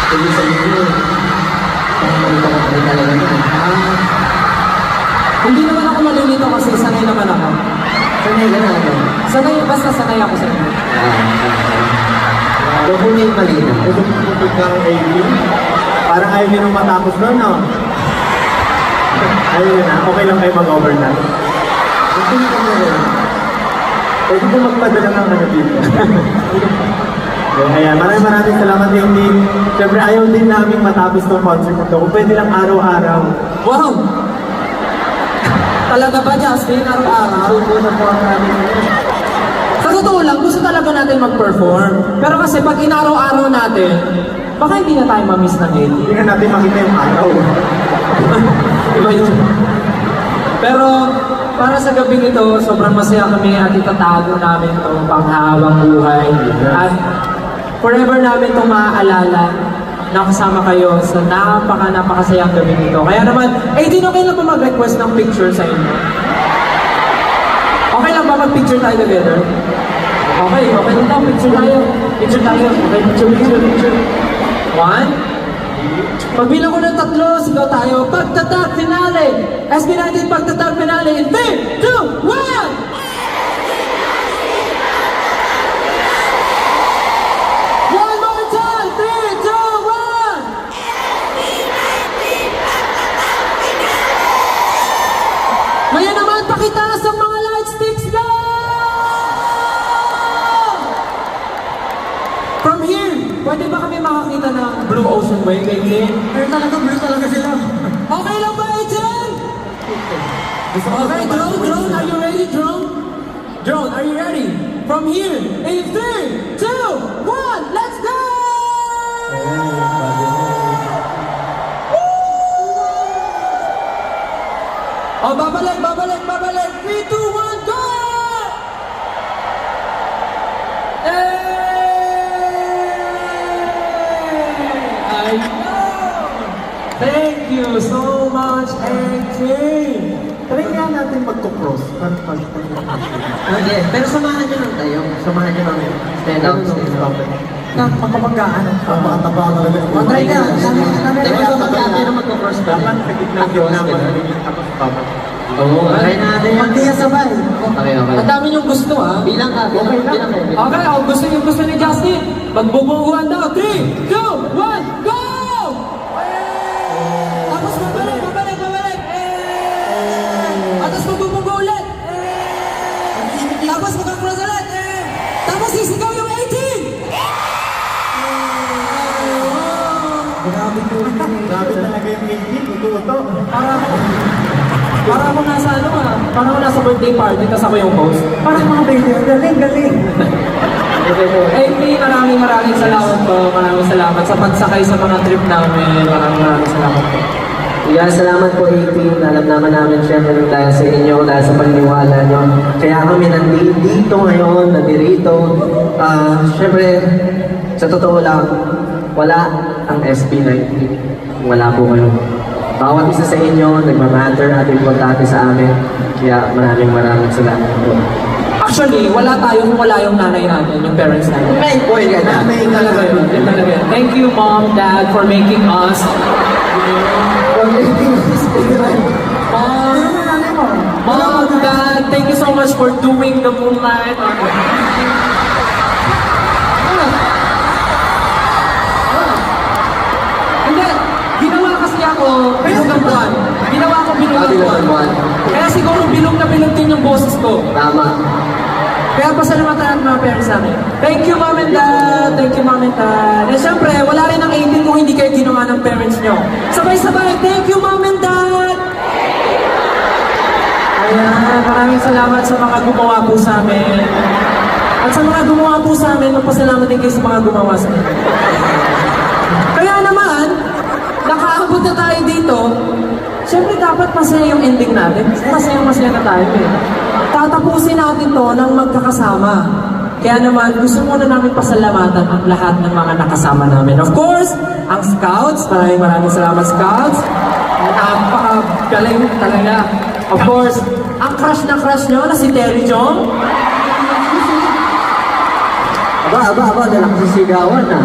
Ibig sabihin, pangmalito ka pa talaga naman. Hindi naman ako malilito kasi sanay naman ako. Sanay ka na ano? Sanay, basta sanay ako sa inyo. Huwag mo na yung malina. Gusto mo pupig ka ng 18? Parang ayaw nyo nang matapos doon, no? Ayaw nyo na? Okay lang kayo mag-overtime? Gusto nyo ka na. Pwede ko magpadala ng ano dito. Ayan, maraming salamat yung team. Siyempre, ayaw din namin matapos ng concert na to. Kung pwede lang araw-araw. Wow! Talaga ba, Justin? Araw-araw? Susunod po ang namin. Sa totoo lang, gusto talaga natin mag-perform. Pero kasi pag inaraw-araw natin, baka hindi na tayo ma-miss ng Eddie. Hindi na natin makita yung araw. Iba yun. Pero para sa gabing ito, sobrang masaya kami at itatago namin itong panghabang buhay. At forever namin itong maaalala na kasama kayo sa napakasayang gabing ito. Kaya naman, di okay lang ba mag-request ng picture sa inyo? Okay lang ba mag-picture tayo together? Okay lang daw, picture tayo. Picture tayo. Okay, picture. 1. Pagbilang ko ng 3, sigaw tayo. Pagtatag finale! SB19 pagtatag finale in 3, 2, 1! One more time! 3, 2, 1! Ngayon naman, pakitaas ang mga light sticks na! From here, pwede ba kami makakita ng Blue Ocean Way, Caitlyn? Blue talaga sila. Okay lang ba, Etienne? Okay, drone, are you ready, drone? Drone, are you ready? From here, in 3, 2, 1, let's go! Oh, babalik! 3, 2, 1, go! I know! Thank you so much, Etienne! Try kaya natin magko-cross. Hindi, pero samahan nyo lang tayo. Samahan nyo lang. Stand up, stand up. Pagkamagaan. Pagkataba talaga. Try ka. Teka, Pero magko-cross pa Dapat rin. sa gitna gitna tapos papa. Oo, try natin yan. Magtiya sabay. Okay. Ang dami niyong gusto, ha? Bilang ka. Okay, gusto ni Justin. Magbubuguan daw. 3, 2, 1, go! Tapos babalik. Tapos magbubugo ulit. Tapos magka-cross ulit. Tapos sisigaw yung 18. Grabe talaga yung 18. Ito. Para ako nasa Para ako nasa birthday party, tapos ako yung host. Parang mga baby. Galing. Maraming salamat po. Maraming salamat sa pagsakay sa mga trip namin. Maraming salamat po. Yeah, salamat po 18. Alam naman namin syempre dahil sa inyo, dahil sa paniniwala nyo. Kaya kami nandito ngayon, nandirito. Syempre, sa totoo lang, wala ang SB19. Wala po kayo. Bawat isa sa inyo, nagmamatter at importante sa amin. Kaya maraming salamat po. Actually, wala tayo kung wala yung nanay natin, yung parents natin. May boy ka na. Yun talaga yun. Thank you, Mom, Dad, for making us. Mom, Dad, thank you so much for doing the moonlight. Hindi, ginawa kasi ako binugang buwan. Ginawa ko binugang buwan. Kaya siguro bilog na bilog din yung boses ko. Tama. Kaya pasalamatan ang mga parents namin. Thank you, Mom and Dad! Thank you, Mom and Dad! And syempre, wala rin ang 18 kung hindi kayo ginawa ng parents nyo. Sabay-sabay, thank you, Mom and Dad! Ayan, maraming salamat sa mga gumawa po sa amin. At sa mga gumawa po sa amin, magpasalamat din kayo sa mga gumawa sa amin. Kaya naman, nakaabot na tayo dito. Siyempre, dapat masaya yung ending natin. Masaya na tayo eh. Tatapusin natin to ng magkakasama. Kaya naman, gusto muna namin pasalamatan ang lahat ng mga nakasama namin. Of course, ang Scouts. Maraming salamat, Scouts. Napakagaling talaga. Of course, ang crush na crush nyo na si Terry Jong. Aba, dala ko sa sigawan na.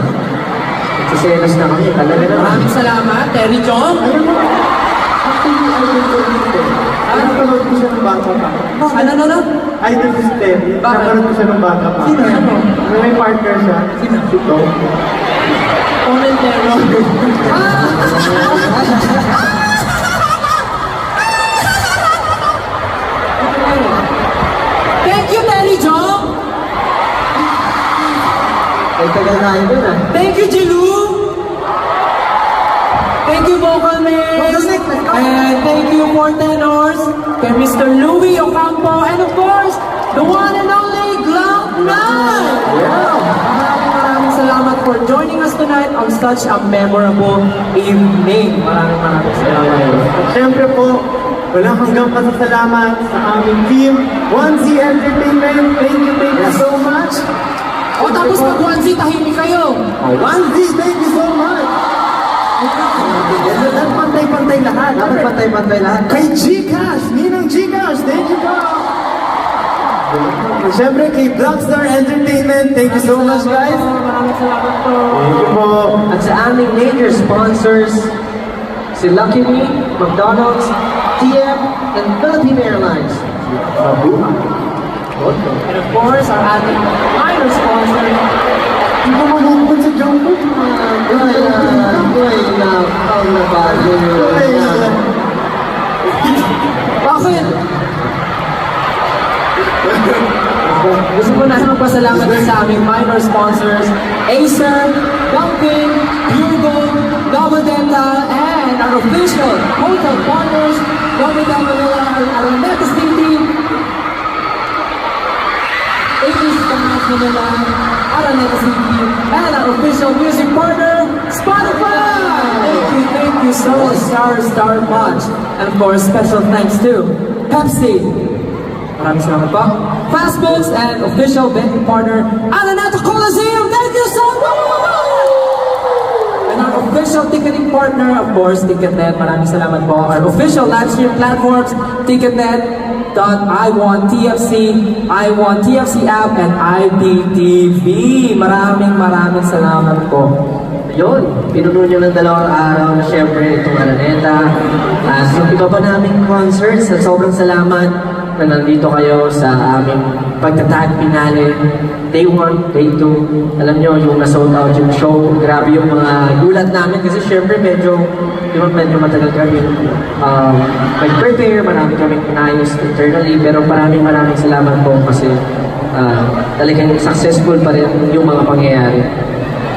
Nagsiselos na kami, talaga naman. Maraming salamat, Terry Chong. Alam mo, actually, idol ko dito. Napanood ko siya ng bata pa. Ano? Idol ko si Terry. Bakit? Napanood ko siya ng bata pa. Sino? Ano? May partner siya. Sino? Ito. Commentary. Thank you, Terry Chong. Ay, tagal na yun dun ah. Thank you, Jilu. Thank you, Vocal Maze. And thank you, for tenors. Kay Mr. Louie Ocampo. And of course, the one and only Glock 9. Maraming salamat for joining us tonight on such a memorable evening. Maraming salamat. At syempre po, walang hanggang pasasalamat sa aming team, 1Z Entertainment. Thank you so much. O tapos pag 1Z, tahimik kayo. 1Z, thank you so much. At pantay-pantay lahat. Dapat pantay-pantay lahat. Kay Gcash, Ninang Gcash, thank you po. At syempre kay Blackstar Entertainment, thank you so much guys. Maraming salamat po. Thank you po. At sa aming major sponsors, si Lucky Me, McDonald's, TM, and Philippine Airlines. And of course, our ating minor sponsor, Hindi ko malungkot sa Jumbo. bakit? Gusto ko na magpasalamat din sa aming minor sponsors, Acer, Dunkin, Hugo, Double Dental, and our official hotel partners, Double Dental, Araneta City, Aces Manila, Araneta City, and our official music partner, Spotify! Thank you so much, Star Punch. And of course, special thanks to Pepsi. Maraming salamat po. Fast Books and official betting partner, Araneta Coliseum. Thank you so much! And our official ticketing partner, of course, Ticketnet. Maraming salamat po. Our official live stream platforms, Ticketnet.iWantTFC, iWantTFC app, and IPTV. Maraming salamat po. Yun, pinuno nyo ng 2 araw na syempre itong Araneta. Sa iba pa naming concerts, at sobrang salamat na nandito kayo sa aming pagtatag finale. Day 1, Day 2. Alam nyo, yung na-sold out yung show, grabe yung mga gulat namin kasi syempre medyo matagal kami mag-prepare, marami kami inayos internally, pero maraming salamat po kasi talagang successful pa rin yung mga pangyayari.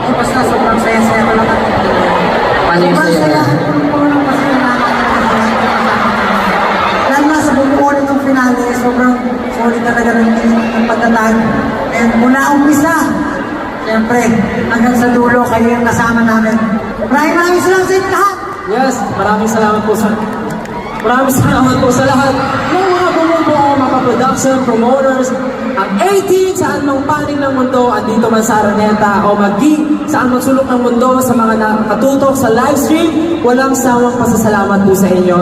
Basta sobrang saya-saya ko lang. Paano yung Sobrang saya? saya. Puro pasalamat. Lalo na sa bumuo nitong finale, sobrang solid talaga ng pagtatag. And mula umpisa, siyempre, hanggang sa dulo, kayo yung kasama namin. Maraming salamat sa inyo lahat. Yes, maraming salamat po sa lahat ng mga bumubuo, mga production, promoters, ang 18 saan mang panig ng mundo, andito man sa Araneta, o maging saan mang sulok ng mundo, sa mga nakatutok sa live stream, walang sawang pasasalamat po sa inyo.